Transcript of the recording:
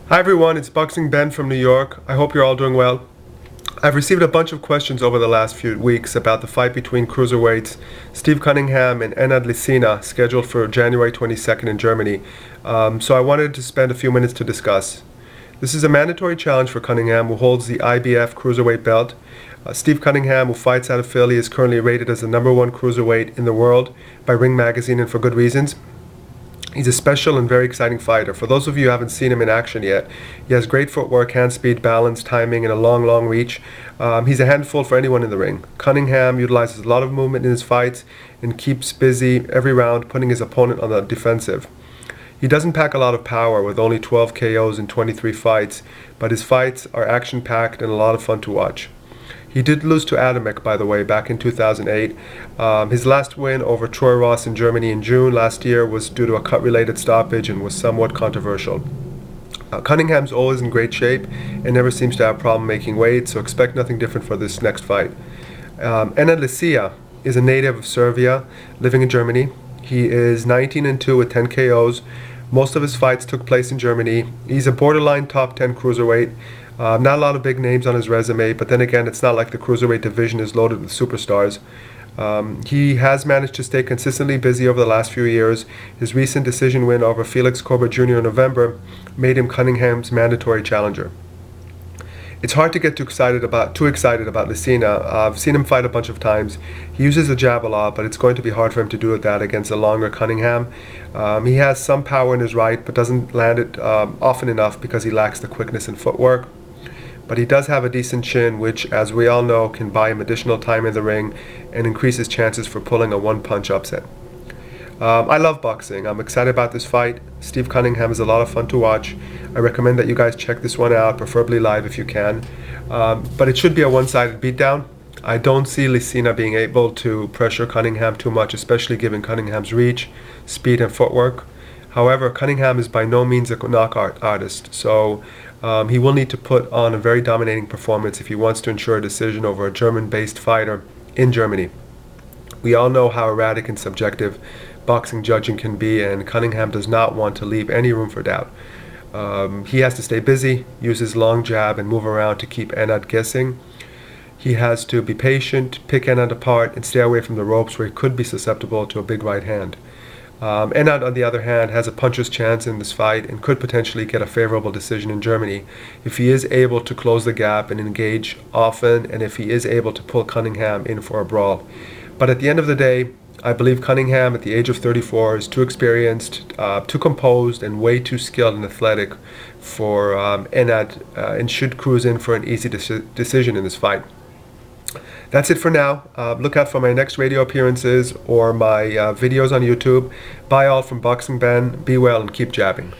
Hi everyone, it's Boxing Ben from New York. I hope you're all doing well. I've received a bunch of questions over the last few weeks about the fight between cruiserweights Steve Cunningham and Enad Licina, scheduled for January 22nd in Germany. So I wanted to spend a few minutes to discuss. This is a mandatory challenge for Cunningham, who holds the IBF cruiserweight belt. Steve Cunningham, who fights out of Philly, is currently rated as the #1 cruiserweight in the world by Ring Magazine, and for good reasons. He's a special and very exciting fighter. For those of you who haven't seen him in action yet, he has great footwork, hand speed, balance, timing, and a long reach. He's a handful for anyone in the ring. Cunningham utilizes a lot of movement in his fights and keeps busy every round, putting his opponent on the defensive. He doesn't pack a lot of power with only 12 KOs in 23 fights, but his fights are action-packed and a lot of fun to watch. He did lose to Adamek, by the way, back in 2008. His last win over Troy Ross in Germany in June last year was due to a cut-related stoppage and was somewhat controversial. Cunningham's always in great shape and never seems to have a problem making weight, so expect nothing different for this next fight. Enad Licina is a native of Serbia, living in Germany. He is 19-2 with 10 KOs. Most of his fights took place in Germany. He's a borderline top 10 cruiserweight. Not a lot of big names on his resume, but then again, it's not like the cruiserweight division is loaded with superstars. He has managed to stay consistently busy over the last few years. His recent decision win over Felix Corber Jr. in November made him Cunningham's mandatory challenger. It's hard to get too excited about Licina. I've seen him fight a bunch of times. He uses the jab a lot, but it's going to be hard for him to do that against a longer Cunningham. He has some power in his right, but doesn't land it often enough because he lacks the quickness and footwork. But he does have a decent chin, which, as we all know, can buy him additional time in the ring and increase his chances for pulling a one-punch upset. I love boxing. I'm excited about this fight. Steve Cunningham is a lot of fun to watch. I recommend that you guys check this one out, preferably live if you can. But it should be a one-sided beatdown. I don't see Licina being able to pressure Cunningham too much, especially given Cunningham's reach, speed, and footwork. However, Cunningham is by no means a knockout artist, so he will need to put on a very dominating performance if he wants to ensure a decision over a German-based fighter in Germany. We all know how erratic and subjective boxing judging can be, and Cunningham does not want to leave any room for doubt. He has to stay busy, use his long jab, and move around to keep Enad guessing. He has to be patient, pick Enad apart, and stay away from the ropes where he could be susceptible to a big right hand. Enad, on the other hand, has a puncher's chance in this fight and could potentially get a favorable decision in Germany if he is able to close the gap and engage often, and if he is able to pull Cunningham in for a brawl. But at the end of the day, I believe Cunningham, at the age of 34, is too experienced, too composed, and way too skilled and athletic for Enad, and should cruise in for an easy decision in this fight. That's it for now. Look out for my next radio appearances or my videos on YouTube. Bye all from Boxing Ben. Be well and keep jabbing.